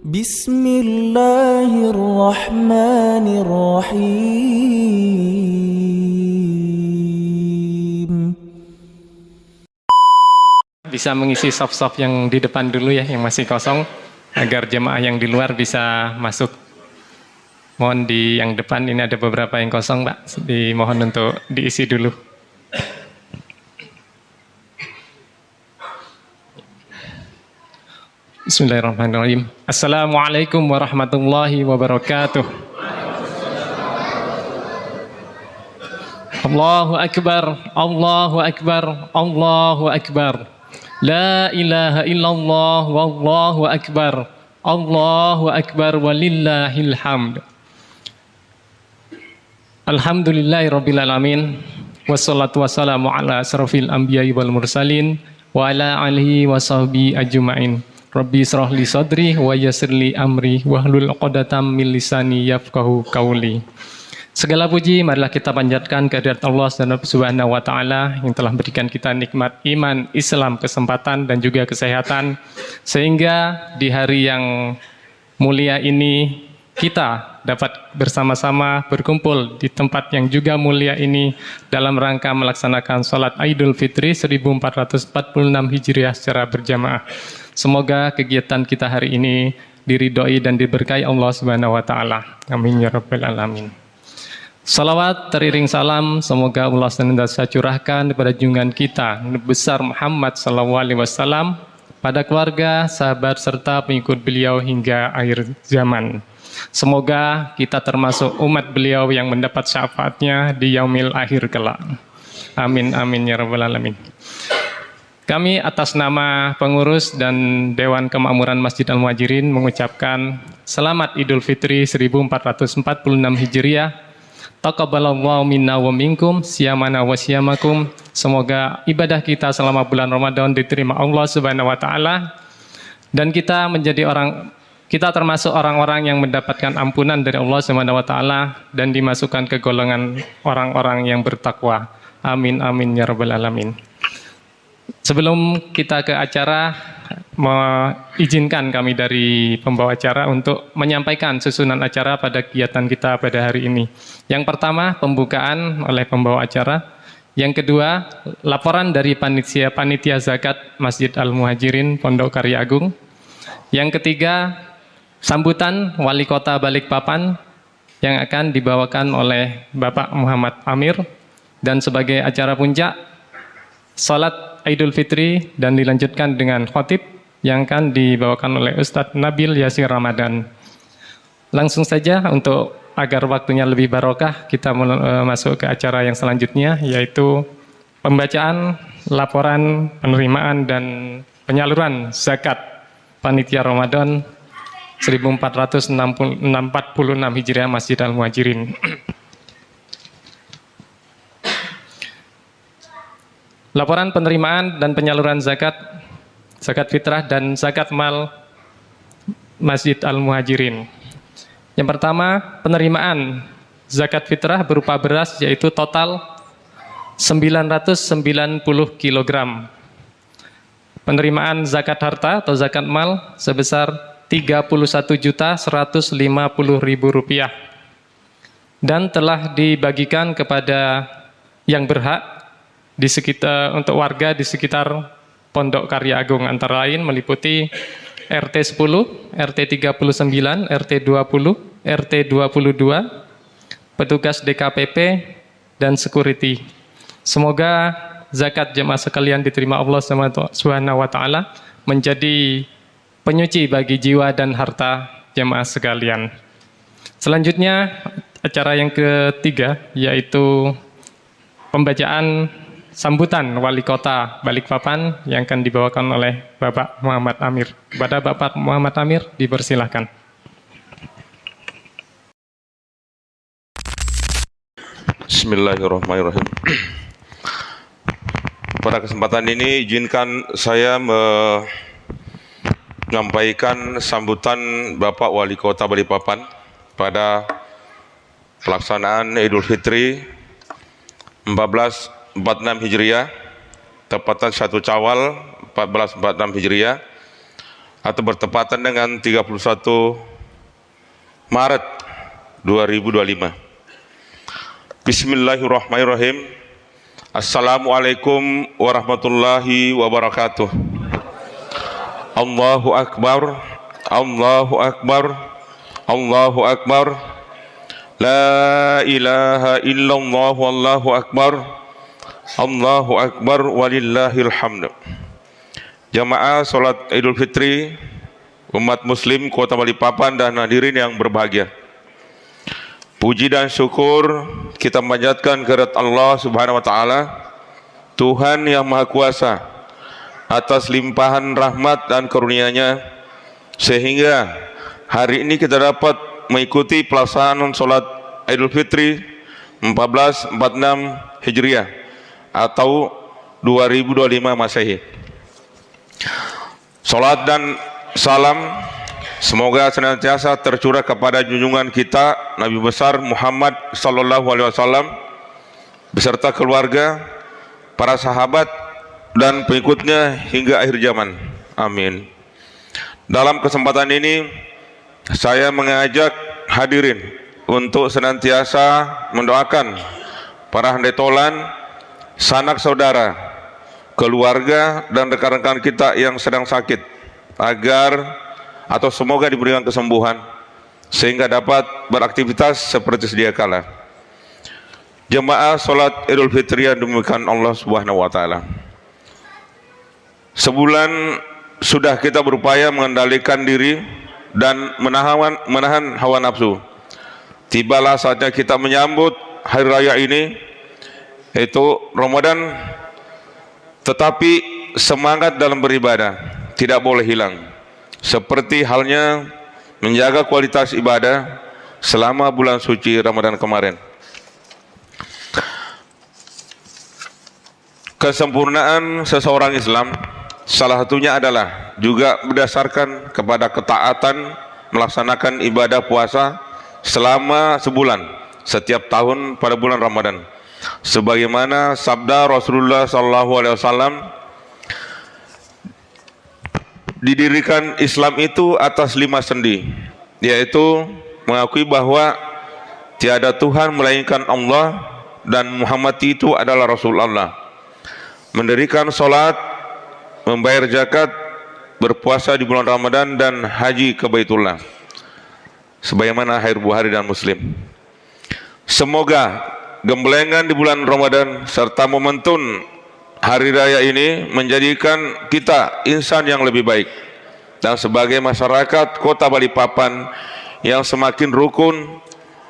Bismillahirrahmanirrahim. Bisa mengisi saf-saf yang di depan dulu ya, yang masih kosong, agar jemaah yang di luar bisa masuk. Mohon di yang depan ini ada beberapa yang kosong, Pak. Dimohon untuk diisi dulu. Bismillahirrahmanirrahim. Assalamualaikum warahmatullahi wabarakatuh. Allahu Akbar, Allahu Akbar, Allahu Akbar. La ilaha illallah, wallahu akbar. Allahu Akbar walillahil hamd. Alhamdulillahirabbil alamin. Wassalatu wassalamu ala asrofil anbiya'i wal mursalin wa ala alihi wa sahbihi ajma'in. Rabbi israh li sadri wa yassir li amri wahlul 'uqdatam min lisani yafqahu qauli. Segala puji marilah kita panjatkan kehadirat Allah Subhanahu wa taala yang telah berikan kita nikmat iman, Islam, kesempatan dan juga kesehatan, sehingga di hari yang mulia ini kita dapat bersama-sama berkumpul di tempat yang juga mulia ini dalam rangka melaksanakan salat Idul Fitri 1446 Hijriah secara berjamaah. Semoga kegiatan kita hari ini diridhoi dan diberkahi Allah Subhanahu wa taala. Amin ya rabbal alamin. Salawat teriring salam semoga Allah senantiasa curahkan kepada junjungan kita Nabi besar Muhammad sallallahu alaihi wasallam, pada keluarga, sahabat serta pengikut beliau hingga akhir zaman. Semoga kita termasuk umat beliau yang mendapat syafaatnya di yaumil akhir kelak. Amin amin ya rabbal alamin. Kami atas nama pengurus dan Dewan Kemakmuran Masjid Al-Muhajirin mengucapkan Selamat Idul Fitri 1446 Hijriah. Taqabbalallahu minna wa minkum, siyamana wa siyamakum. Semoga ibadah kita selama bulan Ramadan diterima Allah Subhanahu wa taala dan kita termasuk orang-orang yang mendapatkan ampunan dari Allah Subhanahu wa taala dan dimasukkan ke golongan orang-orang yang bertakwa. Amin amin ya rabbal alamin. Sebelum kita ke acara, izinkan kami dari pembawa acara untuk menyampaikan susunan acara pada kegiatan kita pada hari ini. Yang pertama, pembukaan oleh pembawa acara. Yang kedua, laporan dari panitia zakat Masjid Al-Muhajirin Pondok Karya Agung. Yang ketiga, sambutan Wali Kota Balikpapan yang akan dibawakan oleh Bapak Muhammad Amir. Dan sebagai acara puncak, salat Idul Fitri dan dilanjutkan dengan khotib yang akan dibawakan oleh Ustadz Nabil Yasir Ramadan. Langsung saja untuk agar waktunya lebih barokah, kita masuk ke acara yang selanjutnya, yaitu pembacaan laporan penerimaan dan penyaluran zakat Panitia Ramadan 1446 Hijriah Masjid Al-Muhajirin. Laporan penerimaan dan penyaluran zakat fitrah dan zakat mal Masjid Al-Muhajirin. Yang pertama, penerimaan zakat fitrah berupa beras yaitu total 990 kg. Penerimaan zakat harta atau zakat mal sebesar Rp31.150.000 dan telah dibagikan kepada yang berhak di sekitar untuk warga di sekitar Pondok Karya Agung, antara lain meliputi RT 10, RT 39, RT 20, RT 22, petugas DKPP dan security. Semoga zakat jemaah sekalian diterima Allah Subhanahu wa taala menjadi penyuci bagi jiwa dan harta jemaah sekalian. Selanjutnya acara yang ketiga yaitu pembacaan sambutan Wali Kota Balikpapan yang akan dibawakan oleh Bapak Muhammad Amir. Kepada Bapak Muhammad Amir dipersilahkan. Bismillahirrahmanirrahim. Pada kesempatan ini izinkan saya menyampaikan sambutan Bapak Wali Kota Balikpapan pada pelaksanaan Idul Fitri 1446 Hijriah, tepatan 1 Syawal 1446 Hijriah, atau bertepatan dengan 31 Maret 2025. Bismillahirrahmanirrahim. Assalamualaikum warahmatullahi wabarakatuh. Allahu Akbar, Allahu Akbar, Allahu Akbar. La ilaha illallah, Allahu Akbar, Allahu Akbar, walillahil hamd. Jamaah salat Idul Fitri umat muslim Kota Balikpapan dan hadirin yang berbahagia. Puji dan syukur kita panjatkan kehadirat Allah Subhanahu wa taala, Tuhan yang Maha Kuasa, atas limpahan rahmat dan karunia-Nya sehingga hari ini kita dapat mengikuti pelaksanaan salat Idul Fitri 1446 Hijriah atau 2025 Masehi. Salat dan salam semoga senantiasa tercurah kepada junjungan kita Nabi besar Muhammad sallallahu alaihi wasallam beserta keluarga, para sahabat dan pengikutnya hingga akhir zaman. Amin. Dalam kesempatan ini saya mengajak hadirin untuk senantiasa mendoakan para handai tolan, sanak saudara, keluarga dan rekan-rekan kita yang sedang sakit agar atau semoga diberikan kesembuhan sehingga dapat beraktivitas seperti sedia kala. Jemaah salat Idul Fitri yang dimuliakan Allah Subhanahu wa taala. Sebulan sudah kita berupaya mengendalikan diri dan menahan hawa nafsu. Tibalah saatnya kita menyambut hari raya ini, yaitu Ramadan. Tetapi semangat dalam beribadah tidak boleh hilang, seperti halnya menjaga kualitas ibadah selama bulan suci Ramadan kemarin. Kesempurnaan seseorang Islam salah satunya adalah juga berdasarkan kepada ketaatan melaksanakan ibadah puasa selama sebulan setiap tahun pada bulan Ramadan. Sebagaimana sabda Rasulullah SAW, didirikan Islam itu atas 5 sendi, yaitu mengakui bahwa tiada Tuhan melainkan Allah dan Muhammad itu adalah Rasulullah, mendirikan sholat, membayar zakat, berpuasa di bulan Ramadan dan haji ke Baitullah, sebagaimana hadis Bukhari dan Muslim. Semoga gemblengan di bulan Ramadan serta momentum hari raya ini menjadikan kita insan yang lebih baik dan sebagai masyarakat Kota Balikpapan yang semakin rukun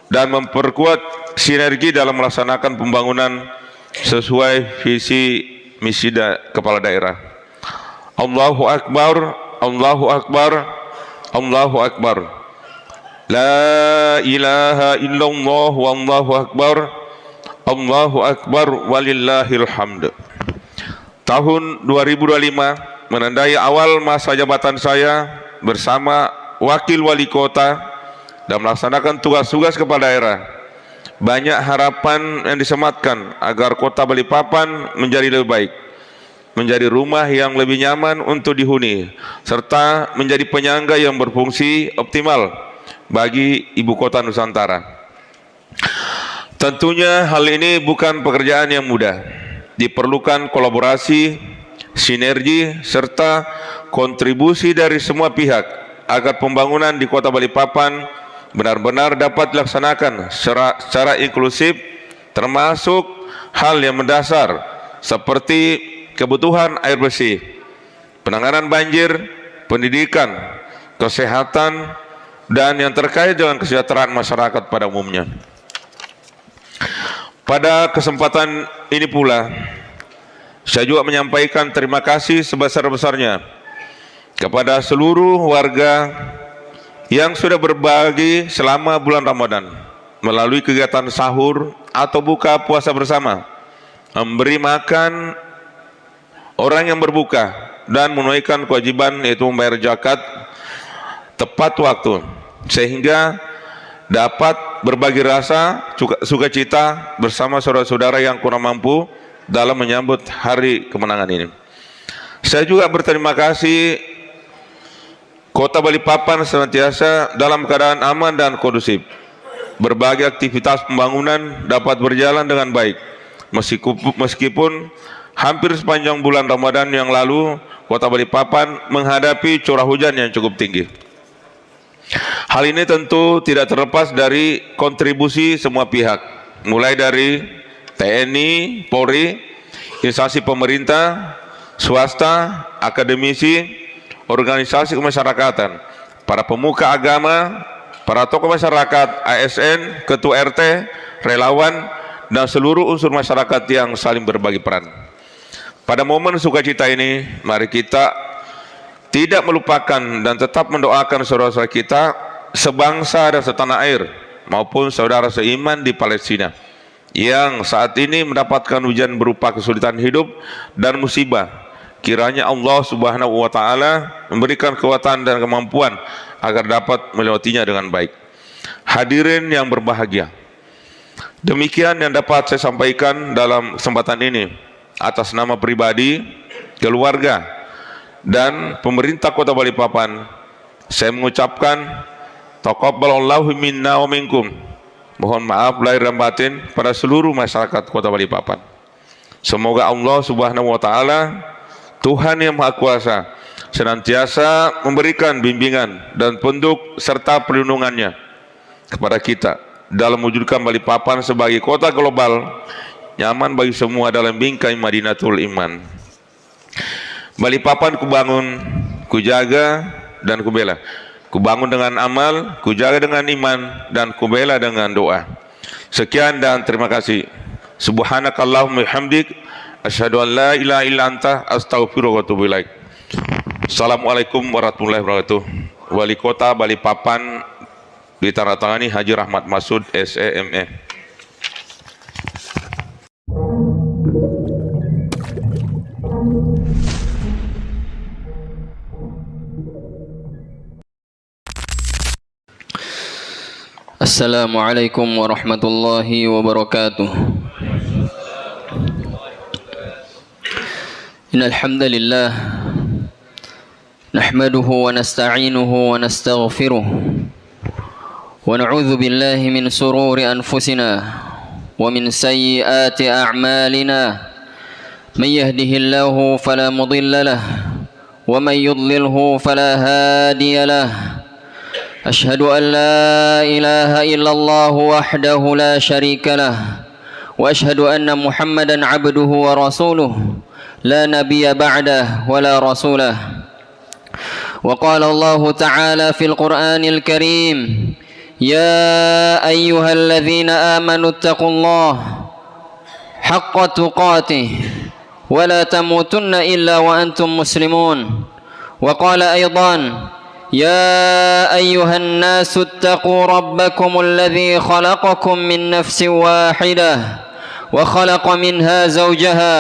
dan memperkuat sinergi dalam melaksanakan pembangunan sesuai visi misi kepala daerah. Allahu Akbar, Allahu Akbar, Allahu Akbar. La ilaha illallah, wallahu akbar, Allahu Akbar, walillahil hamd. Tahun 2025 menandai awal masa jabatan saya bersama Wakil Wali Kota dan melaksanakan tugas-tugas kepala daerah. Banyak harapan yang disematkan agar Kota Balikpapan menjadi lebih baik, menjadi rumah yang lebih nyaman untuk dihuni, serta menjadi penyangga yang berfungsi optimal bagi ibu kota Nusantara. Tentunya hal ini bukan pekerjaan yang mudah. Diperlukan kolaborasi, sinergi, serta kontribusi dari semua pihak agar pembangunan di Kota Balikpapan benar-benar dapat dilaksanakan secara inklusif, termasuk hal yang mendasar seperti kebutuhan air bersih, penanganan banjir, pendidikan, kesehatan, dan yang terkait dengan kesejahteraan masyarakat pada umumnya. Pada kesempatan ini pula, saya juga menyampaikan terima kasih sebesar-besarnya kepada seluruh warga yang sudah berbagi selama bulan Ramadan melalui kegiatan sahur atau buka puasa bersama, memberi makan orang yang berbuka dan menunaikan kewajiban yaitu membayar zakat tepat waktu, sehingga dapat berbagi rasa sukacita bersama saudara-saudara yang kurang mampu dalam menyambut hari kemenangan ini. Saya juga berterima kasih Kota Balikpapan senantiasa dalam keadaan aman dan kondusif. Berbagai aktivitas pembangunan dapat berjalan dengan baik. Meskipun hampir sepanjang bulan Ramadan yang lalu, Kota Balikpapan menghadapi curah hujan yang cukup tinggi. Hal ini tentu tidak terlepas dari kontribusi semua pihak, mulai dari TNI, Polri, instansi pemerintah, swasta, akademisi, organisasi kemasyarakatan, para pemuka agama, para tokoh masyarakat, ASN, ketua RT, relawan, dan seluruh unsur masyarakat yang saling berbagi peran. Pada momen sukacita ini, mari kita tidak melupakan dan tetap mendoakan saudara-saudara kita sebangsa dan setanah air maupun saudara seiman di Palestina yang saat ini mendapatkan ujian berupa kesulitan hidup dan musibah. Kiranya Allah Subhanahu wa Ta'ala memberikan kekuatan dan kemampuan agar dapat melewatinya dengan baik. Hadirin yang berbahagia, demikian yang dapat saya sampaikan dalam kesempatan ini atas nama pribadi, keluarga, dan pemerintah Kota Balikpapan. Saya mengucapkan taqabbalallahu minna wa minkum. Mohon maaf lahir dan batin pada seluruh masyarakat Kota Balikpapan. Semoga Allah Subhanahu wa Ta'ala, Tuhan yang Maha Kuasa, senantiasa memberikan bimbingan dan petunjuk serta perlindungannya kepada kita dalam mewujudkan Balikpapan sebagai kota global nyaman bagi semua dalam bingkai Madinatul Iman. Balikpapan kubangun, kujaga, dan kubela. Kubangun dengan amal, kujaga dengan iman, dan kubela dengan doa. Sekian dan terima kasih. Subhanakallahumma hamdik, asyhadu an la ilaha illa anta, astaghfiruka wa atubu ilaik. Assalamualaikum warahmatullahi wabarakatuh. Wali Kota Balikpapan ditandatangani Haji Rahmat Masud SEME. Assalamualaikum warahmatullahi wabarakatuh. Innal hamdalillah nahmaduhu wa nasta'inuhu wa nastaghfiruh wa na'udzu billahi min sururi anfusina wa min sayyiati a'malina. May yahdihillahu fala mudilla lahu wa may yudlilhu fala hadiya lahu. أشهد أن لا إله إلا الله وحده لا شريك له وأشهد أن محمدا عبده ورسوله لا نبي بعده ولا رسوله. وقال الله تعالى في القرآن الكريم يا أيها الذين آمنوا اتقوا الله حق تقاته ولا تموتن إلا وأنتم مسلمون. وقال أيضا يا أيها الناس اتقوا ربكم الذي خلقكم من نفس واحدة وخلق منها زوجها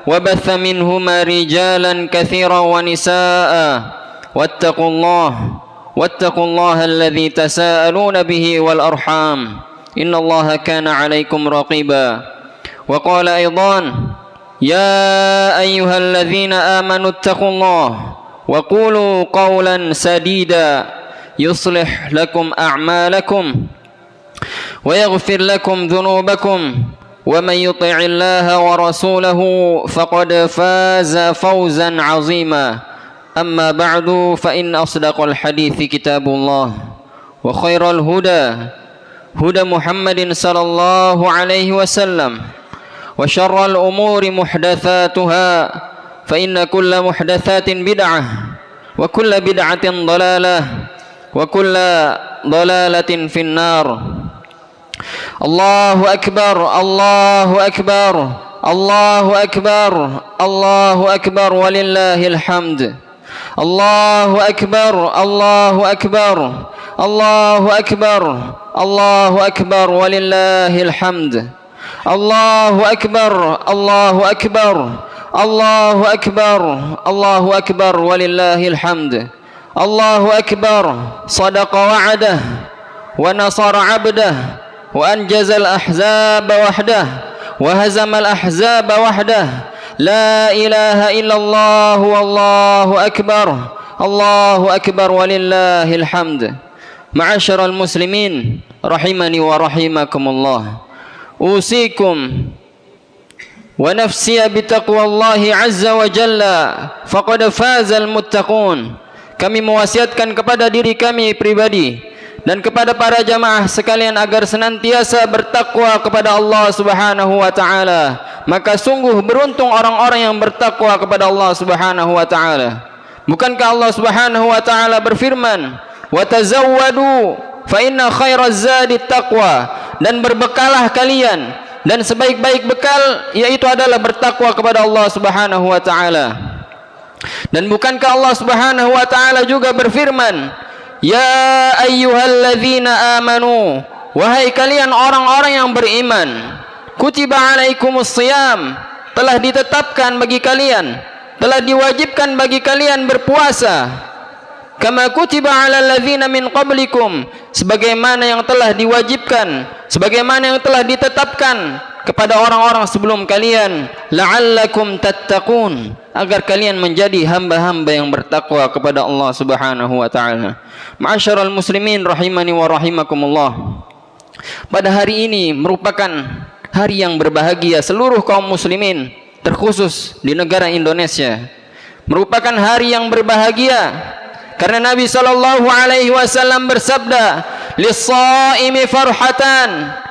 وبث منهما رجالا كثيرا ونساء واتقوا الله الذي تساءلون به والأرحام إن الله كان عليكم رقيبا. وقال أيضا يا أيها الذين آمنوا اتقوا الله وقولوا قولا سديدا يصلح لكم أعمالكم ويغفر لكم ذنوبكم ومن يطع الله ورسوله فقد فاز فوزا عظيما. أما بعد فإن أصدق الحديث كتاب الله وخير الهدى هدى محمد صلى الله عليه وسلم وشر الأمور محدثاتها فإن كل محدثات بدعة وكل بدعة ضلالة وكل ضلالة في النار. الله أكبر الله أكبر الله أكبر الله أكبر ولله الحمد. الله أكبر الله أكبر الله أكبر الله أكبر ولله الحمد. الله أكبر الله أكبر الله أكبر الله أكبر ولله الحمد. الله أكبر صدق وعده ونصر عبده وأنجز الأحزاب وحده وهزم الأحزاب وحده. لا إله إلا الله والله أكبر Allahu akbar walillahil hamd. Ma'asyiral muslimin rahimani wa rahimakumullah. Usikum wa nafsiya bitaqwallahi azza wa jalla faqad fazal muttaqun. Kami mewasiatkan kepada diri kami pribadi dan kepada para jamaah sekalian agar senantiasa bertakwa kepada Allah Subhanahu wa taala. Maka sungguh beruntung orang-orang yang bertakwa kepada Allah Subhanahu wa taala. Bukankah Allah Subhanahu wa taala berfirman, "Wa tazawwadu fa inna khairaz zadi taqwa." Dan berbekalah kalian, dan sebaik-baik bekal yaitu adalah bertakwa kepada Allah Subhanahu wa taala. Dan bukankah Allah Subhanahu wa taala juga berfirman, "Ya ayyuhalladzina amanu," wahai kalian orang-orang yang beriman, "Kutiba alaikumus shiyam," telah ditetapkan bagi kalian, telah diwajibkan bagi kalian berpuasa, "Kama kutiba alal ladzina min qablikum," sebagaimana yang telah diwajibkan, sebagaimana yang telah ditetapkan kepada orang-orang sebelum kalian, la'allakum tattaqun, agar kalian menjadi hamba-hamba yang bertakwa kepada Allah Subhanahu wa taala. Ma'asyiral muslimin rahimani wa rahimakumullah. Pada hari ini merupakan hari yang berbahagia seluruh kaum muslimin, terkhusus di negara Indonesia. Merupakan hari yang berbahagia karena Nabi sallallahu alaihi wasallam bersabda, "Lis-shaimi farhatun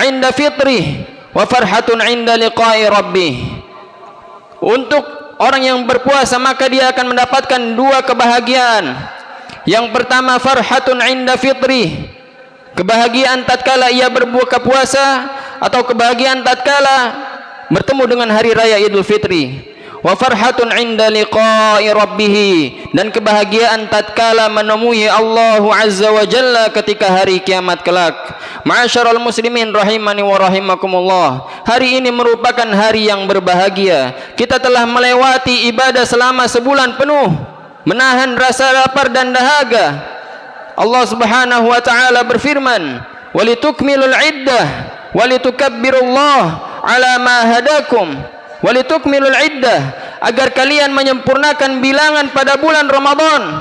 'inda fitrih wa farhatun 'inda liqa'i rabbih." Untuk orang yang berpuasa maka dia akan mendapatkan dua kebahagiaan. Yang pertama farhatun 'inda fitrih, kebahagiaan tatkala ia berbuka puasa atau kebahagiaan tatkala bertemu dengan hari raya Idul Fitri. Wa farhatun 'inda liqa'i rabbih, dan kebahagiaan tatkala menemui Allah Azza wa Jalla ketika hari kiamat kelak. Ma'asyiral muslimin rahimani wa rahimakumullah. Hari ini merupakan hari yang berbahagia. Kita telah melewati ibadah selama sebulan penuh, menahan rasa lapar dan dahaga. Allah Subhanahu wa taala berfirman, "Walitukmilul iddah walitukabbirullaha ala ma hadakum." Walitukmilul iddah, agar kalian menyempurnakan bilangan pada bulan Ramadan.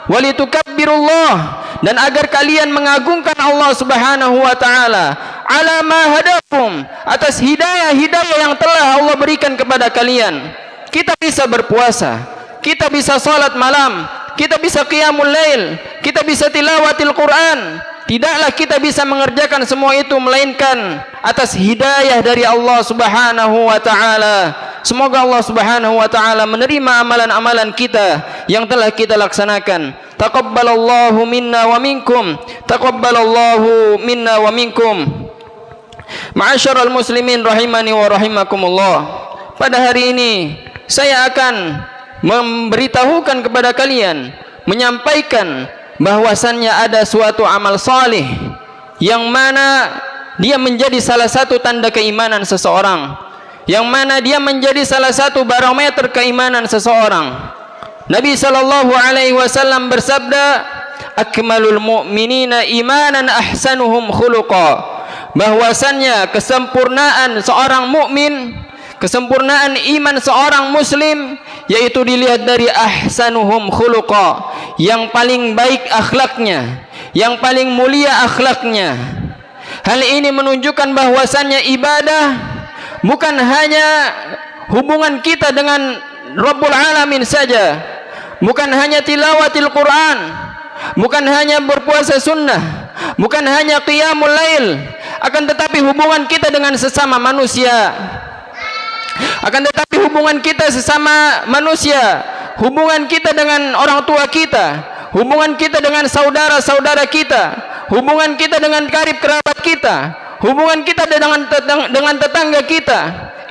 Walitukabbirullah, dan agar kalian mengagungkan Allah Subhanahu wa taala ala ma hadakum, atas hidayah-hidayah yang telah Allah berikan kepada kalian. Kita bisa berpuasa, kita bisa salat malam, kita bisa qiyamul lail, kita bisa tilawatil Quran. Tidaklah kita bisa mengerjakan semua itu melainkan atas hidayah dari Allah Subhanahu wa taala. Semoga Allah Subhanahu wa taala menerima amalan-amalan kita yang telah kita laksanakan. Taqabbalallahu minna wa minkum. Taqabbalallahu minna wa minkum. Ma'asyiral muslimin rahimani wa rahimakumullah. Pada hari ini saya akan memberitahukan kepada kalian, menyampaikan bahwasannya ada suatu amal salih yang mana dia menjadi salah satu tanda keimanan seseorang, yang mana dia menjadi salah satu barometer keimanan seseorang. Nabi sallallahu alaihi wasallam bersabda, "Akmalul mu'minina imanan ahsanuhum khuluqa," bahwasannya kesempurnaan seorang mukmin, kesempurnaan iman seorang muslim yaitu dilihat dari ahsanuhum khuluqa, yang paling baik akhlaknya, yang paling mulia akhlaknya. Hal ini menunjukkan bahwasannya ibadah bukan hanya hubungan kita dengan Rabbul Alamin saja, bukan hanya tilawatil Quran, bukan hanya berpuasa sunnah, bukan hanya qiyamul lail, akan tetapi hubungan kita dengan sesama manusia. Akan tetapi hubungan kita sesama manusia, hubungan kita dengan orang tua kita, hubungan kita dengan saudara-saudara kita, hubungan kita dengan karib kerabat kita, hubungan kita dengan tetangga kita,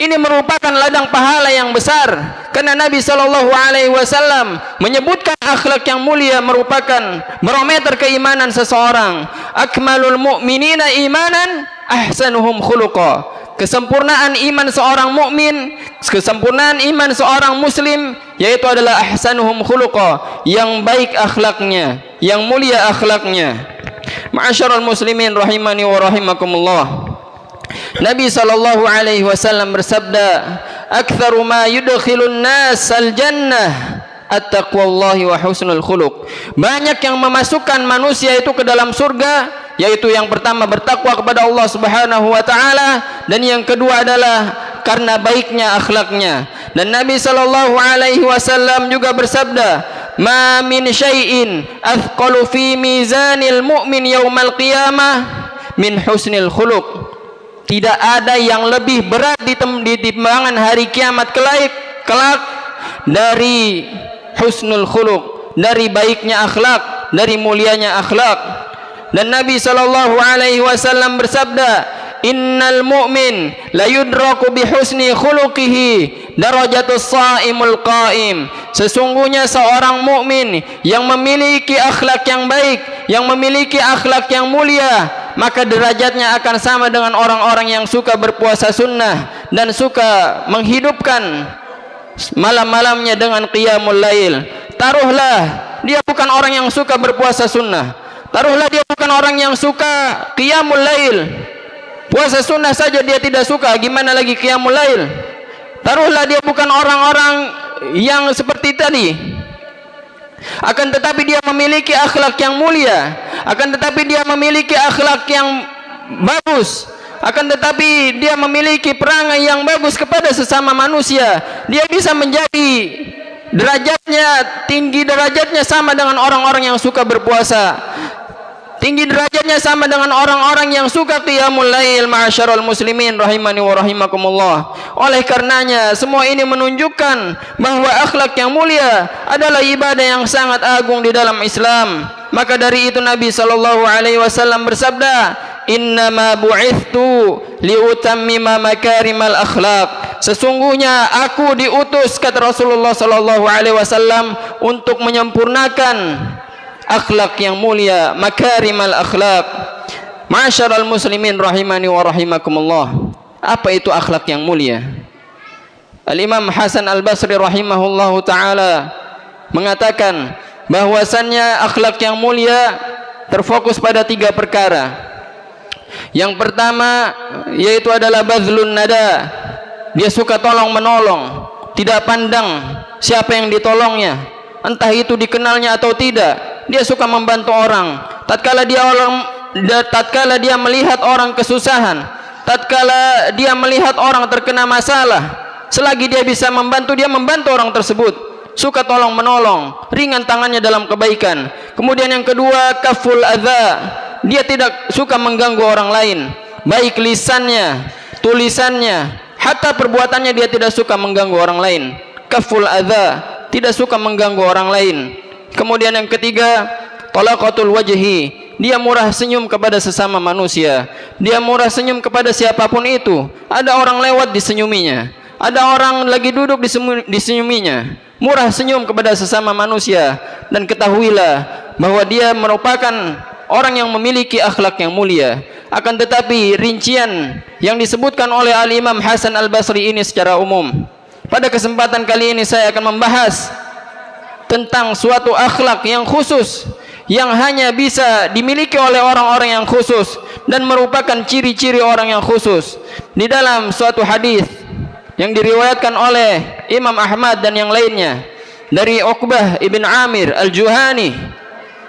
ini merupakan ladang pahala yang besar. Karena Nabi sallallahu alaihi wasallam menyebutkan akhlak yang mulia merupakan barometer keimanan seseorang. Akmalul mu'minina imanan ahsanuhum khuluqa. Kesempurnaan iman seorang mukmin, kesempurnaan iman seorang muslim yaitu adalah ahsanuhum khuluqa, yang baik akhlaknya, yang mulia akhlaknya. Ma'asyiral muslimin rahimani wa rahimakumullah. Nabi sallallahu alaihi wasallam bersabda, "Aktsaru ma yudkhilun nas al-jannah at-taqwallahi wa husnul khuluq. Banyak yang memasukkan manusia itu ke dalam surga, yaitu yang pertama bertakwa kepada Allah Subhanahu wa taala, dan yang kedua adalah karena baiknya akhlaknya. Dan Nabi sallallahu alaihi wasallam juga bersabda, "Ma min syai'in athqalu fi mizanil mu'min yaumal qiyamah min husnil khuluq." Tidak ada yang lebih berat di timbangan hari kiamat kelak dari husnul khuluq, dari baiknya akhlak, dari mulianya akhlak. Dan Nabi sallallahu alaihi wasallam bersabda, "Innal mu'min la yudraku bi husni khuluqihi darajatus shaimul qaim." Sesungguhnya seorang mukmin yang memiliki akhlak yang baik, yang memiliki akhlak yang mulia, maka derajatnya akan sama dengan orang-orang yang suka berpuasa sunnah dan suka menghidupkan malam-malamnya dengan qiyamul lail. Taruhlah dia bukan orang yang suka berpuasa sunnah, taruhlah dia bukan orang yang suka qiyamul lail, puasa sunnah saja dia tidak suka, gimana lagi qiyamul lail. Taruhlah dia bukan orang-orang yang seperti tadi, akan tetapi dia memiliki akhlak yang mulia, akan tetapi dia memiliki akhlak yang bagus, akan tetapi dia memiliki perangai yang bagus kepada sesama manusia. Dia bisa menjadi derajatnya tinggi, derajatnya sama dengan orang-orang yang suka berpuasa, tinggi derajatnya sama dengan orang-orang yang suka qiyamul lail. Ma'asyiral muslimin rahimani wa rahimakumullah. Oleh karenanya semua ini menunjukkan bahwa akhlak yang mulia adalah ibadah yang sangat agung di dalam Islam. Maka dari itu Nabi sallallahu alaihi wasallam bersabda, "Innama bu'ithtu liutammima makarimal akhlaq." Sesungguhnya aku diutus, kata Rasulullah sallallahu alaihi wasallam, untuk menyempurnakan akhlak yang mulia, makarimal akhlak. Ma'asyiral muslimin rahimani wa rahimakumullah. Apa itu akhlak yang mulia? Al-Imam Hasan Al-Basri rahimahullahu taala mengatakan bahwasannya akhlak yang mulia terfokus pada 3 perkara. Yang pertama yaitu adalah bazlun nada. Dia suka tolong menolong, tidak pandang siapa yang ditolongnya, entah itu dikenalnya atau tidak. Dia suka membantu orang. Tatkala dia melihat orang kesusahan, tatkala dia melihat orang terkena masalah, selagi dia bisa membantu, dia membantu orang tersebut. Suka tolong menolong, ringan tangannya dalam kebaikan. Kemudian yang kedua, kaful adza. Dia tidak suka mengganggu orang lain, baik lisannya, tulisannya, hatta perbuatannya dia tidak suka mengganggu orang lain. Kaful adza, tidak suka mengganggu orang lain. Kemudian yang ketiga, talaqatul wajhi. Dia murah senyum kepada sesama manusia. Dia murah senyum kepada siapapun itu. Ada orang lewat disenyuminya, ada orang lagi duduk disenyuminya. Murah senyum kepada sesama manusia. Dan ketahuilah bahwa dia merupakan orang yang memiliki akhlak yang mulia. Akan tetapi rincian yang disebutkan oleh Al-Imam Hasan Al-Basri ini secara umum. Pada kesempatan kali ini saya akan membahas tentang suatu akhlak yang khusus, yang hanya bisa dimiliki oleh orang-orang yang khusus dan merupakan ciri-ciri orang yang khusus. Di dalam suatu hadis yang diriwayatkan oleh Imam Ahmad dan yang lainnya dari Uqbah ibn Amir Al-Juhani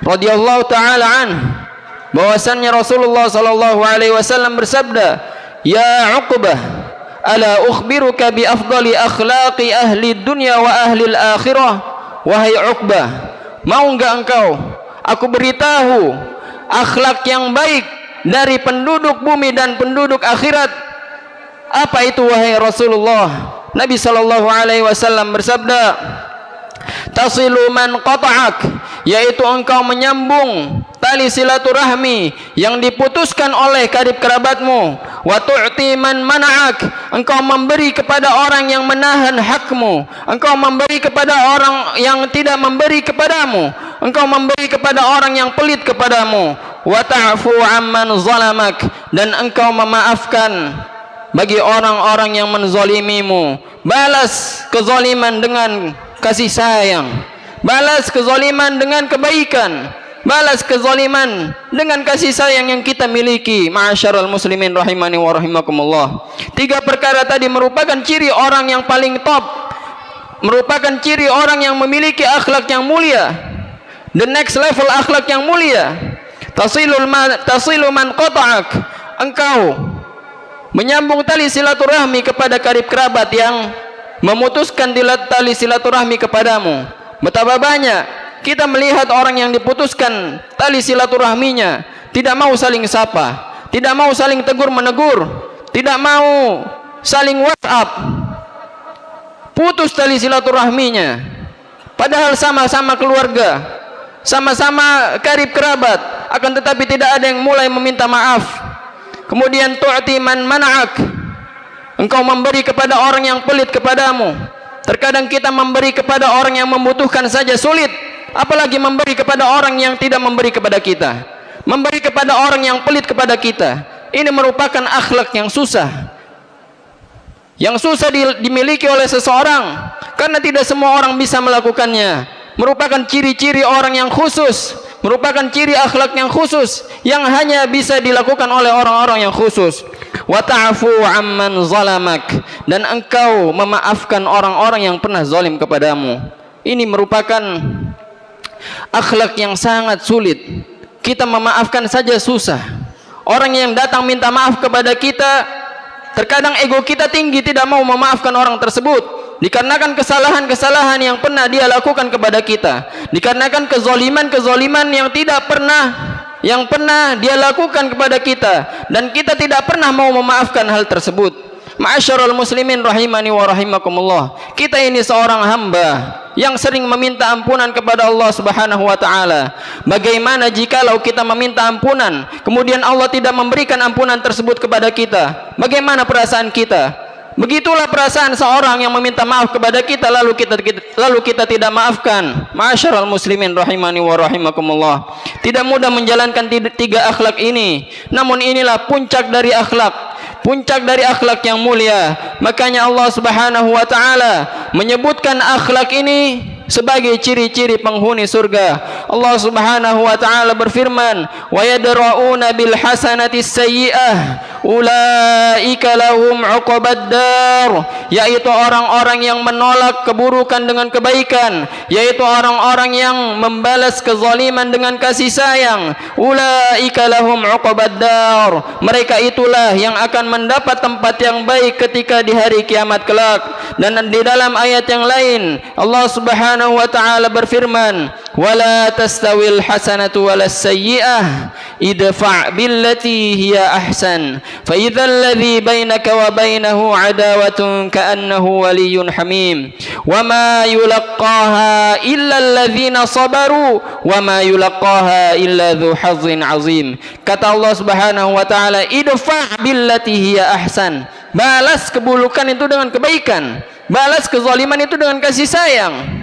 radhiyallahu taala anhu, bahwasannya Rasulullah sallallahu alaihi wasallam bersabda, "Ya Uqbah, ala ukhbiruka bi afdali akhlaqi ahli dunya wa ahli al-akhirah?" Wahai Uqbah, mau enggak engkau aku beritahu akhlak yang baik dari penduduk bumi dan penduduk akhirat? Apa itu wahai Rasulullah? Nabi sallallahu alaihi wasallam bersabda, "Tasilu man qata'ak," yaitu engkau menyambung tali silaturahmi yang diputuskan oleh karib kerabatmu. Wa tu'ti man mana'ak, engkau memberi kepada orang yang menahan hakmu. Engkau memberi kepada orang yang tidak memberi kepadamu. Engkau memberi kepada orang yang pelit kepadamu. Wa ta'fu amman zalamak, dan engkau memaafkan bagi orang-orang yang menzalimimu. Balas kezaliman dengan kasih sayang, balas kezaliman dengan kebaikan, balas kezaliman dengan kasih sayang yang kita miliki. Ma'asyiral muslimin rahimani wa rahimakumullah. 3 perkara tadi merupakan ciri orang yang paling top, merupakan ciri orang yang memiliki akhlak yang mulia, the next level akhlak yang mulia. Tasilu man qata'ak, engkau menyambung tali silaturahmi kepada karib kerabat yang memutuskan tali silaturahmi kepadamu. Betapa banyak kita melihat orang yang diputuskan tali silaturahminya, tidak mau saling sapa, tidak mau saling tegur menegur, tidak mau saling WhatsApp, putus tali silaturahminya, padahal sama-sama keluarga, sama-sama karib kerabat, akan tetapi tidak ada yang mulai meminta maaf. Kemudian tu'ti man mana'ak, engkau memberi kepada orang yang pelit kepadamu. Terkadang kita memberi kepada orang yang membutuhkan saja sulit, apalagi memberi kepada orang yang tidak memberi kepada kita, memberi kepada orang yang pelit kepada kita. Ini merupakan akhlak yang susah dimiliki oleh seseorang, karena tidak semua orang bisa melakukannya. Merupakan ciri-ciri orang yang khusus, merupakan ciri akhlak yang khusus yang hanya bisa dilakukan oleh orang-orang yang khusus. Wa ta'fu amman zalamak, dan engkau memaafkan orang-orang yang pernah zalim kepadamu. Ini merupakan akhlak yang sangat sulit. Kita memaafkan saja susah. Orang yang datang minta maaf kepada kita, terkadang ego kita tinggi, tidak mau memaafkan orang tersebut dikarenakan kesalahan-kesalahan yang pernah dia lakukan kepada kita, dikarenakan kezaliman-kezaliman yang pernah dia lakukan kepada kita, dan kita tidak pernah mau memaafkan hal tersebut. Ma'asyarul muslimin rahimani wa rahimakumullah, kita ini seorang hamba yang sering meminta ampunan kepada Allah Subhanahu wa taala. Bagaimana jikalau kita meminta ampunan kemudian Allah tidak memberikan ampunan tersebut kepada kita? Bagaimana perasaan kita? Begitulah perasaan seorang yang meminta maaf kepada kita lalu kita tidak maafkan. Ma'asyarul muslimin rahimani wa rahimakumullah, tidak mudah menjalankan tiga akhlak ini, namun inilah puncak dari akhlak yang mulia. Makanya Allah Subhanahu wa taala menyebutkan akhlak ini sebagai ciri-ciri penghuni surga. Allah Subhanahu wa taala berfirman, "Wa yadra'una bil hasanati sayyi'ah ulaika lahum 'uqbad dar", yaitu orang-orang yang menolak keburukan dengan kebaikan, yaitu orang-orang yang membalas kezaliman dengan kasih sayang. Ulaika lahum 'uqbad dar, mereka itulah yang akan mendapat tempat yang baik ketika di hari kiamat kelak. Dan di dalam ayat yang lain Allah Subhanahu wa taala berfirman, "Wala tastawil hasanatu walas sayyi'ah idfa' billati hiya ahsan fa idzal ladzi bainaka wa bainahu adawatun ka'annahu waliyyun hamim wa ma yulaqqaha illa alladzina sabaru wa ma yulaqqaha illa dzu hazzin 'azim." Kata Allah Subhanahu wa taala, idfa' billati hiya ahsan, balas keburukan itu dengan kebaikan, balas kezaliman itu dengan kasih sayang.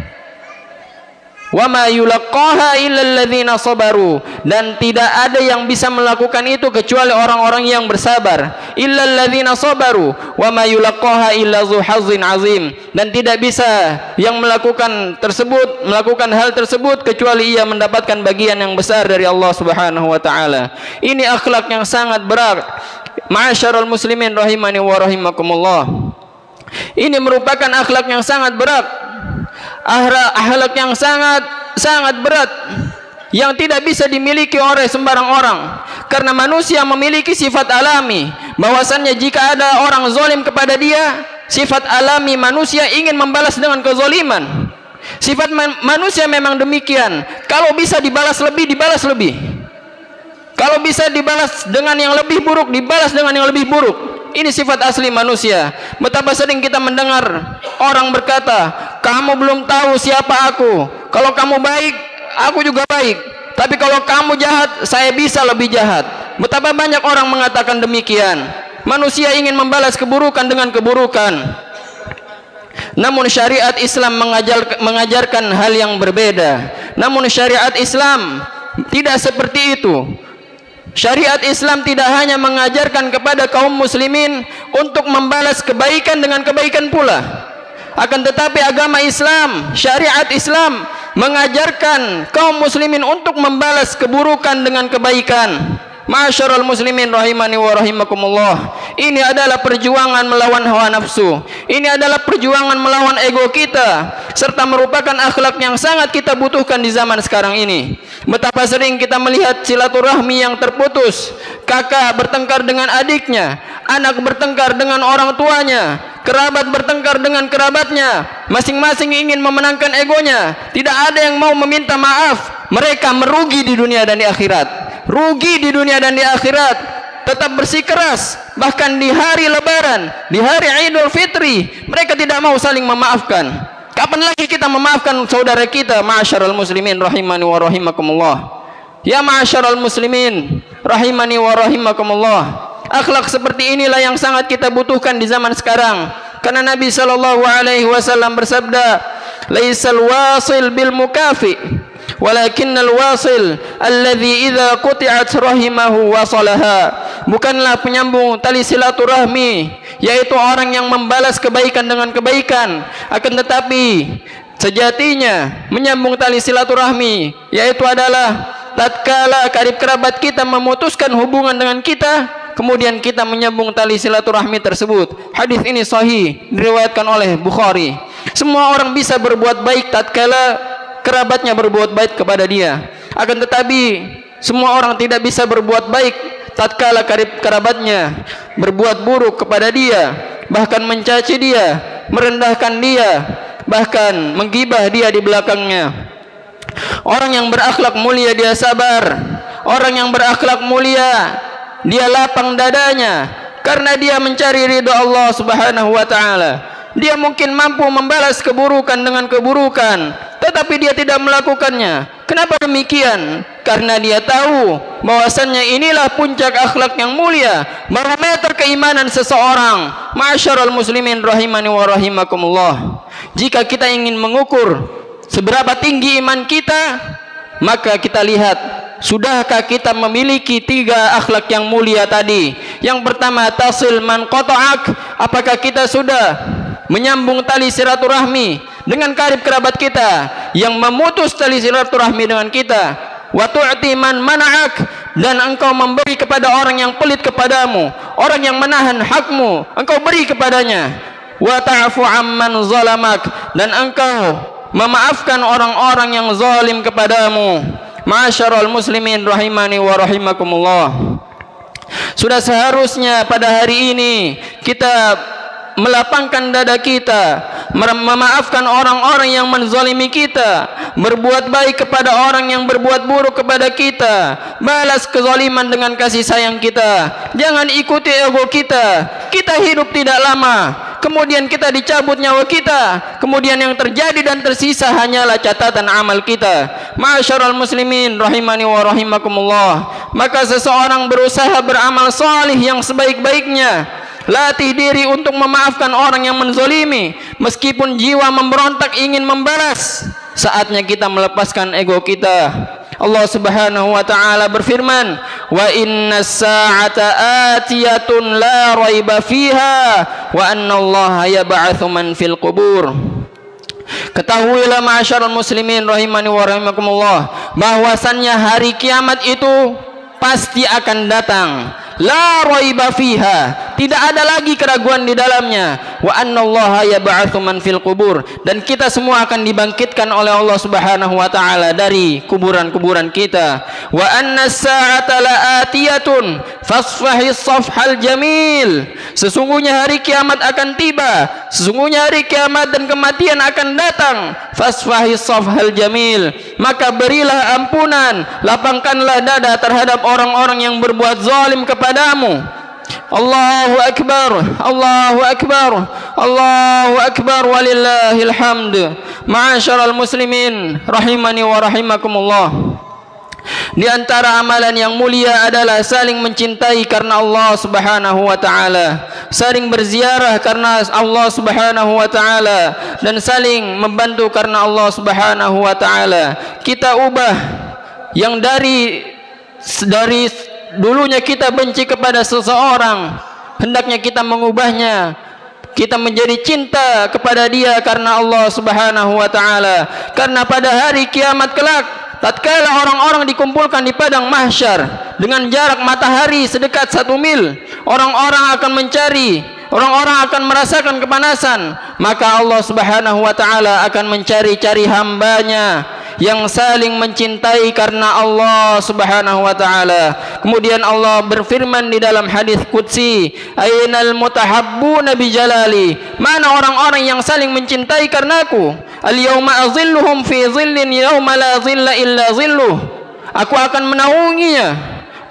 Wa ma yulaqqaha illa alladzina sabaru, dan tidak ada yang bisa melakukan itu kecuali orang-orang yang bersabar. Illa alladzina sabaru wa ma yulaqqaha illa dzu hazzin 'azim, dan tidak bisa yang melakukan hal tersebut kecuali ia mendapatkan bagian yang besar dari Allah Subhanahu wa taala. Ini akhlak yang sangat berat. Ma'asyarul muslimin rahimani wa rahimakumullah, ini merupakan akhlak yang sangat berat, akhlak yang sangat berat yang tidak bisa dimiliki oleh sembarang orang, karena manusia memiliki sifat alami bahwasannya jika ada orang zalim kepada dia, sifat alami manusia ingin membalas dengan kezaliman. Sifat manusia memang demikian. Kalau bisa dibalas lebih, dibalas lebih. Kalau bisa dibalas dengan yang lebih buruk, dibalas dengan yang lebih buruk. Ini sifat asli manusia. Betapa sering kita mendengar orang berkata, "Kamu belum tahu siapa aku. Kalau kamu baik, aku juga baik. Tapi kalau kamu jahat, saya bisa lebih jahat." Betapa banyak orang mengatakan demikian. Manusia ingin membalas keburukan dengan keburukan. Namun syariat Islam mengajarkan hal yang berbeda. Namun syariat Islam tidak seperti itu. Syariat Islam tidak hanya mengajarkan kepada kaum muslimin untuk membalas kebaikan dengan kebaikan pula, akan tetapi agama Islam, syariat Islam mengajarkan kaum muslimin untuk membalas keburukan dengan kebaikan. Ma'asyarul muslimin rahimani wa rahimakumullah, Ini adalah perjuangan melawan hawa nafsu. Ini adalah perjuangan melawan ego kita, serta merupakan akhlak yang sangat kita butuhkan di zaman sekarang ini. Betapa sering kita melihat silaturahmi yang terputus, kakak bertengkar dengan adiknya, anak bertengkar dengan orang tuanya, kerabat bertengkar dengan kerabatnya, masing-masing ingin memenangkan egonya. Tidak ada yang mau meminta maaf. Mereka merugi di dunia dan di akhirat. Rugi di dunia dan di akhirat. Tetap bersikeras, bahkan di hari lebaran, di hari Idul Fitri, mereka tidak mau saling memaafkan. Kapan lagi kita memaafkan saudara kita? Ma'asyiral muslimin rahimani wa rahimakumullah. Ya ma'asyiral muslimin rahimani wa rahimakumullah. Akhlak seperti inilah yang sangat kita butuhkan di zaman sekarang. Karena Nabi sallallahu alaihi wasallam bersabda, "Laisal wasil bil mukafi, walakinnal wasil alladhi idza quti'at rahimahu wasalaha." Bukanlah penyambung tali silaturahmi, yaitu orang yang membalas kebaikan dengan kebaikan, akan tetapi sejatinya menyambung tali silaturahmi yaitu adalah tatkala karib kerabat kita memutuskan hubungan dengan kita, kemudian kita menyambung tali silaturahmi tersebut. Hadis ini sahih, diriwayatkan oleh Bukhari. Semua orang bisa berbuat baik tatkala kerabatnya berbuat baik kepada dia, akan tetapi semua orang tidak bisa berbuat baik tatkala karib kerabatnya berbuat buruk kepada dia, bahkan mencaci dia, merendahkan dia, bahkan menggibah dia di belakangnya. Orang yang berakhlak mulia dia sabar. Orang yang berakhlak mulia dia lapang dadanya karena dia mencari ridha Allah Subhanahu wa taala. Dia mungkin mampu membalas keburukan dengan keburukan, tetapi dia tidak melakukannya. Kenapa demikian? Karena dia tahu bahwasannya inilah puncak akhlak yang mulia, barometer keimanan seseorang. Ma'asyiral muslimin rahimani wa rahimakumullah. Jika kita ingin mengukur seberapa tinggi iman kita, maka kita lihat, sudahkah kita memiliki 3 akhlak yang mulia tadi? Yang pertama, tasil man qata'ak. Apakah kita sudah menyambung tali silaturahmi dengan karib kerabat kita yang memutus tali silaturahmi dengan kita? Wa tu'ti man mana'ak, dan engkau memberi kepada orang yang pelit kepadamu, orang yang menahan hakmu, engkau beri kepadanya. Wa ta'fu amman zalamak, dan engkau memaafkan orang-orang yang zalim kepadamu. Ma'asyiral muslimin rahimani wa rahimakumullah. Sudah seharusnya pada hari ini kita melapangkan dada kita, memaafkan orang-orang yang menzalimi kita, berbuat baik kepada orang yang berbuat buruk kepada kita, balas kezaliman dengan kasih sayang kita. Jangan ikuti ego kita. Kita hidup tidak lama, kemudian kita dicabut nyawa kita, kemudian yang terjadi dan tersisa hanyalah catatan amal kita. Ma'asyiral muslimin rahimani wa rahimakumullah. Maka seseorang berusaha beramal salih yang sebaik-baiknya. Latih diri untuk memaafkan orang yang menzalimi, meskipun jiwa memberontak ingin membalas. Saatnya kita melepaskan ego kita. Allah Subhanahu wa taala berfirman, "Wa innas sa'ata atiyatun la raiba fiha wa anna Allaha yab'atsu man fil qubur." Ketahuilah ma'asyiral muslimin rahimani wa rahimakumullah, bahwasannya hari kiamat itu pasti akan datang. La raiba fiha, tidak ada lagi keraguan di dalamnya. Wa annallaha yab'atsu man fil qubur, dan kita semua akan dibangkitkan oleh Allah Subhanahu wa taala dari kuburan-kuburan kita. Wa annas sa'ata la'atiyatun fasfahis safhal jamil. Sesungguhnya hari kiamat akan tiba, sesungguhnya hari kiamat dan kematian akan datang. Fasfahis safhal jamil, maka berilah ampunan, lapangkanlah dada terhadap orang-orang yang berbuat zalim kepadamu. Allahu akbar, Allahu akbar, Allahu akbar, walillahil hamd. Ma'asyiral muslimin rahimani wa rahimakumullah. Di antara amalan yang mulia adalah saling mencintai karena Allah Subhanahu wa taala, saling berziarah karena Allah Subhanahu wa taala, dan saling membantu karena Allah Subhanahu wa taala. Kita ubah yang dari dulunya kita benci kepada seseorang, hendaknya kita mengubahnya, kita menjadi cinta kepada dia karena Allah Subhanahu wa taala. Karena pada hari kiamat kelak tatkala orang-orang dikumpulkan di padang mahsyar dengan jarak matahari sedekat 1 mil, orang-orang akan mencari, orang-orang akan merasakan kepanasan, maka Allah Subhanahu wa taala akan mencari-cari hambanya yang saling mencintai karena Allah Subhanahu wa taala. Kemudian Allah berfirman di dalam hadis qudsi, "Ainal mutahabbuna bi jalali?" Mana orang-orang yang saling mencintai karenaku? "Al-yauma azilluhum fi zillin yauma la zilla illa zilluh." Aku akan menaunginya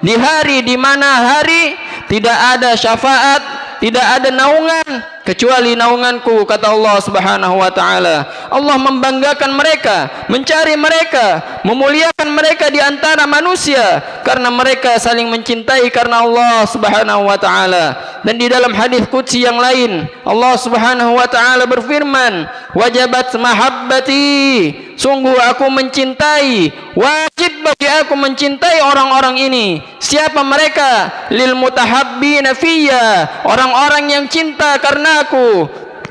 di hari di mana hari tidak ada syafaat, tidak ada naungan kecuali naunganku, kata Allah Subhanahu wa taala. Allah membanggakan mereka, mencari mereka, memuliakan mereka di antara manusia karena mereka saling mencintai karena Allah Subhanahu wa taala. Dan di dalam hadis qudsi yang lain, Allah Subhanahu wa taala berfirman, "Wajabat mahabbati." Sungguh aku mencintai, wajib bagi aku mencintai orang-orang ini. Siapa mereka? Lil mutahabbina fiyya, orang-orang yang cinta karena aku.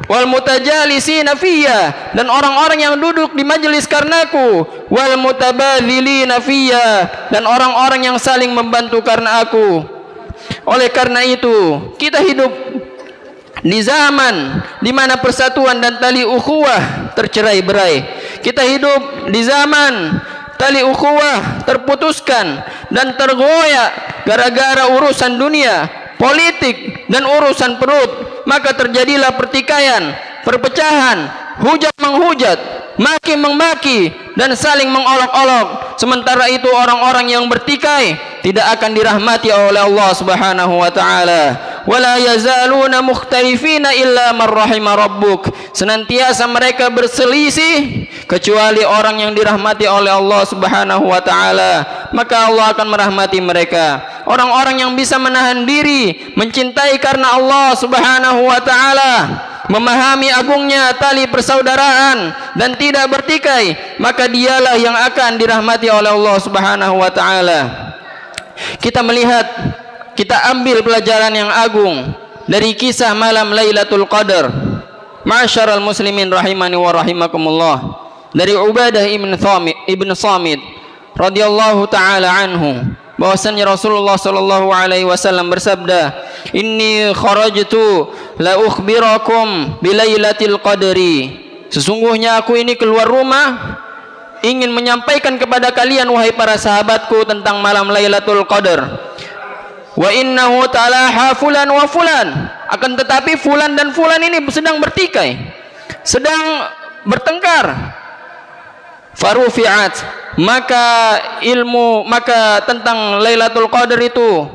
Wal mutajalisina fiyya, dan orang-orang yang duduk di majelis karenaku. Wal mutabadzilina fiyya, dan orang-orang yang saling membantu karena aku. Oleh karena itu, kita hidup di zaman di mana persatuan dan tali ukhuwah tercerai-berai. Kita hidup di zaman tali ukhuwah terputuskan dan tergoyak gara-gara urusan dunia, politik, dan urusan perut. Maka terjadilah pertikaian, perpecahan, hujat menghujat, maki memaki, dan saling mengolok-olok. Sementara itu orang-orang yang bertikai tidak akan dirahmati oleh Allah Subhanahu wa taala. Wala yazaluna mukhtalifina illa man rahima rabbuk. Senantiasa mereka berselisih kecuali orang yang dirahmati oleh Allah Subhanahu wa taala, maka Allah akan merahmati mereka. Orang-orang yang bisa menahan diri, mencintai karena Allah Subhanahu wa taala, memahami agungnya tali persaudaraan dan tidak bertikai, maka dialah yang akan dirahmati oleh Allah Subhanahu wa taala. Kita melihat, kita ambil pelajaran yang agung dari kisah malam Lailatul Qadar. Ma'asyiral muslimin rahimani wa rahimakumullah. Dari Ubadah ibn Samit radhiyallahu taala anhu, bahwasanya Rasulullah sallallahu alaihi wasallam bersabda, "Inni kharajtu la ukhbirakum bilailatil qadri." Sesungguhnya aku ini keluar rumah ingin menyampaikan kepada kalian wahai para sahabatku tentang malam Lailatul Qadar. Wa innahu talaha fulan wa fulan. Akan tetapi fulan dan fulan ini sedang bertikai, sedang bertengkar. Farufi'at, maka tentang Lailatul Qadar itu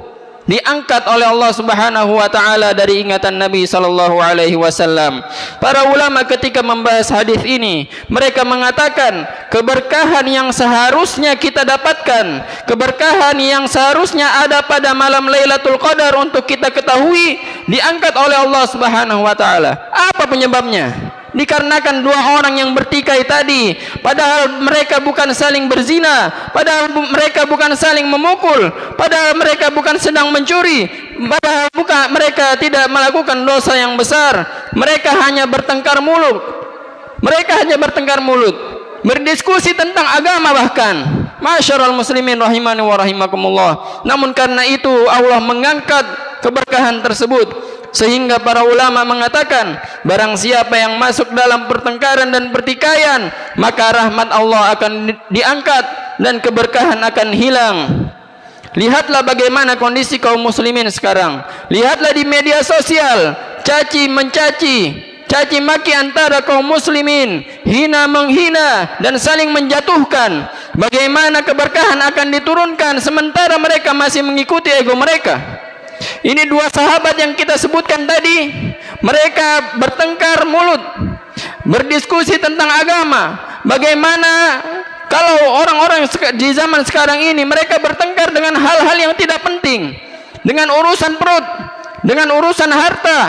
diangkat oleh Allah Subhanahu wa taala dari ingatan Nabi sallallahu alaihi wasallam. Para ulama ketika membahas hadis ini, mereka mengatakan keberkahan yang seharusnya kita dapatkan, keberkahan yang seharusnya ada pada malam Lailatul Qadar untuk kita ketahui, diangkat oleh Allah Subhanahu wa taala. Apa penyebabnya? Dikarenakan dua orang yang bertikai tadi, padahal mereka bukan saling berzina, padahal mereka bukan saling memukul, padahal mereka bukan sedang mencuri, padahal mereka tidak melakukan dosa yang besar. Mereka hanya bertengkar mulut. Mereka hanya bertengkar mulut, berdiskusi tentang agama bahkan. Ma'asyiral muslimin rahimani wa rahimakumullah. Namun karena itu Allah mengangkat keberkahan tersebut. Sehingga para ulama mengatakan, barang siapa yang masuk dalam pertengkaran dan pertikaian, maka rahmat Allah akan diangkat dan keberkahan akan hilang. Lihatlah bagaimana kondisi kaum muslimin sekarang. Lihatlah di media sosial, caci mencaci, caci maki antara kaum muslimin, hina menghina dan saling menjatuhkan. Bagaimana keberkahan akan diturunkan sementara mereka masih mengikuti ego mereka. Ini dua sahabat yang kita sebutkan tadi, mereka bertengkar mulut, berdiskusi tentang agama. Bagaimana kalau orang-orang di zaman sekarang ini mereka bertengkar dengan hal-hal yang tidak penting, dengan urusan perut, dengan urusan harta,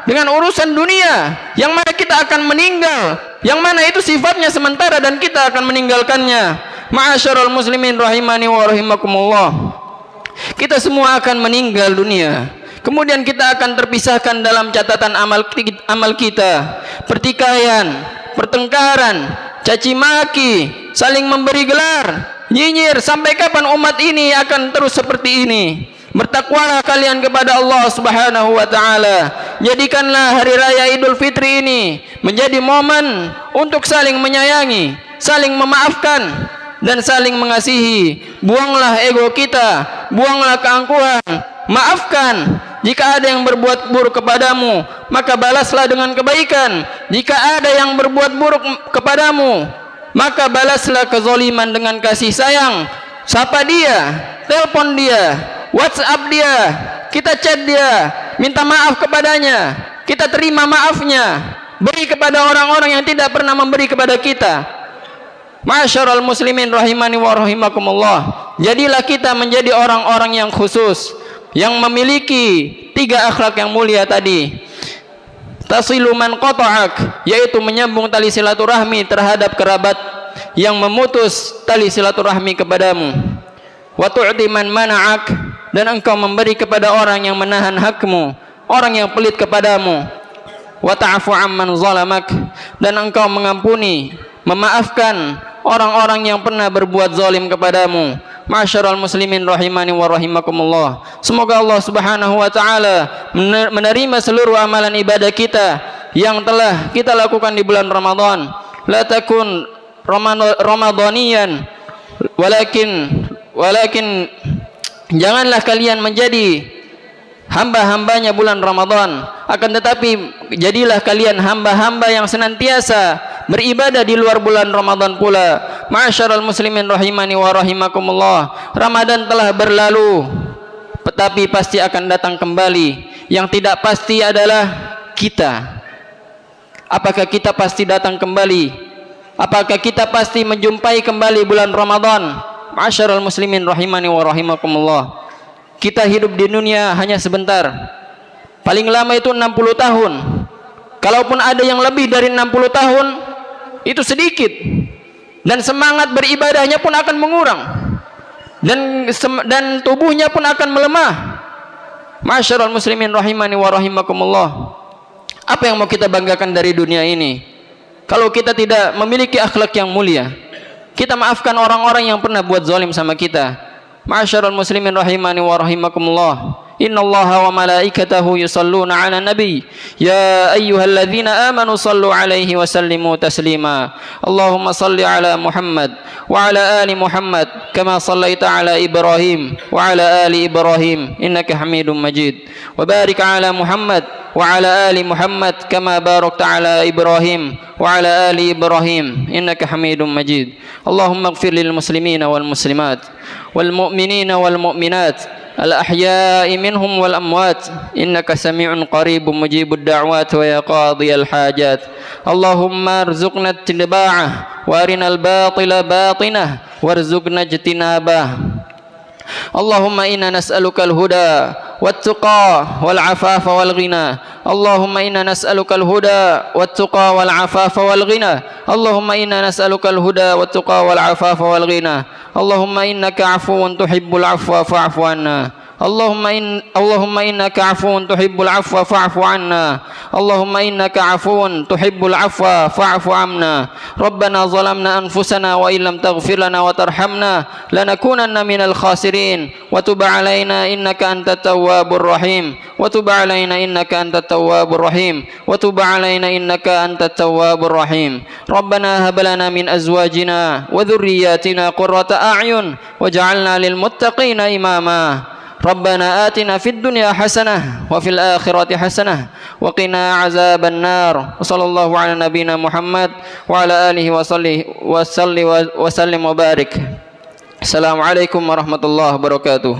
dengan urusan dunia, yang mana kita akan meninggal, yang mana itu sifatnya sementara dan kita akan meninggalkannya. Ma'asyiral muslimin rahimani wa rahimakumullah. Kita semua akan meninggal dunia. Kemudian kita akan terpisahkan dalam catatan amal kita. Pertikaian, pertengkaran, caci maki, saling memberi gelar, nyinyir. Sampai kapan umat ini akan terus seperti ini? Bertakwalah kalian kepada Allah Subhanahu wa ta'ala. Jadikanlah hari raya Idul Fitri ini menjadi momen untuk saling menyayangi, saling memaafkan, dan saling mengasihi. Buanglah ego kita, buanglah keangkuhan. Maafkan jika ada yang berbuat buruk kepadamu, maka balaslah dengan kebaikan. Jika ada yang berbuat buruk kepadamu, maka balaslah kezaliman dengan kasih sayang. Sapa dia, telepon dia, WhatsApp dia, kita chat dia, minta maaf kepadanya, kita terima maafnya. Beri kepada orang-orang yang tidak pernah memberi kepada kita. Ma'asyiral muslimin rahimani wa rahimakumullah. Jadilah kita menjadi orang-orang yang khusus, yang memiliki 3 akhlak yang mulia tadi. Tasilu man qata'ak, yaitu menyambung tali silaturahmi terhadap kerabat yang memutus tali silaturahmi kepadamu. Wa tu'ti man mana'ak, dan engkau memberi kepada orang yang menahan hakmu, orang yang pelit kepadamu. Wa ta'fu amman zalamak, dan engkau mengampuni, memaafkan orang-orang yang pernah berbuat zalim kepadamu. Ma'asyiral muslimin rahimani wa rahimakumullah. Semoga Allah Subhanahu wa taala menerima seluruh amalan ibadah kita yang telah kita lakukan di bulan Ramadan. La takun ramadhaniyan, walakin janganlah kalian menjadi hamba-hambanya bulan Ramadan, akan tetapi jadilah kalian hamba-hamba yang senantiasa beribadah di luar bulan Ramadan pula. Ma'asyiral muslimin rahimani wa rahimakumullah. Ramadan telah berlalu, tetapi pasti akan datang kembali. Yang tidak pasti adalah kita. Apakah kita pasti datang kembali? Apakah kita pasti menjumpai kembali bulan Ramadan? Ma'asyiral muslimin rahimani wa rahimakumullah. Kita hidup di dunia hanya sebentar. Paling lama itu 60 tahun. Kalaupun ada yang lebih dari 60 tahun, itu sedikit. Dan semangat beribadahnya pun akan mengurang. Dan tubuhnya pun akan melemah. Ma'asyiral muslimin rahimani wa rahimakumullah. Apa yang mau kita banggakan dari dunia ini? Kalau kita tidak memiliki akhlak yang mulia, kita maafkan orang-orang yang pernah buat zalim sama kita. Ma'asyiral muslimin rahimani wa rahimakumullah. Innallaha wa malaikatahu yusalluna 'alan nabi ya ayyuhalladzina amanu sallu 'alaihi wa sallimu taslima. Allahumma salli 'ala Muhammad wa 'ala ali Muhammad kama sallaita 'ala Ibrahim wa 'ala ali Ibrahim innaka Hamidum Majid. Wa barik 'ala Muhammad wa 'ala ali Muhammad kama barakta 'ala Ibrahim wa 'ala ali Ibrahim innaka Hamidum Majid. Allahumma ighfir lil muslimina wal muslimat wal mu'minina wal mu'minat الأحياء منهم والأموات إنك سميع قريب مجيب الدعوات ويا قاضي الحاجات. اللهم ارزقنا اتباعه وارنا الباطل باطنه وارزقنا اجتنابه. اللهم إنا نسألك الهدى والتقى والعفاف والغنى. اللهم إنا نسألك الهدى والتقى والعفاف والغنى. اللهم إنا نسألك الهدى والتقى والعفاف والغنى. اللهم إنك عفو تحب العفو فاعف عنا. اللهم إنك عفو تحب العفو فاعف عنا. اللهم إنك عفو تحب العفو فاعف عنا. ربنا ظلمنا أنفسنا وإن لم تغفر لنا وترحمنا لنكونن من الخاسرين. وتب علينا إنك أنت التواب الرحيم. وتب علينا إنك أنت التواب الرحيم. وتب علينا إنك أنت التواب الرحيم. ربنا هب لنا من أزواجنا وذرياتنا قرة أعين واجعلنا للمتقين إماما. ربنا آتنا في الدنيا حسنة وفي الآخرة حسنة وقنا عذاب النار. وصلى الله على نبينا محمد وعلى آله وسلم وبارك. السلام عليكم ورحمة الله وبركاته.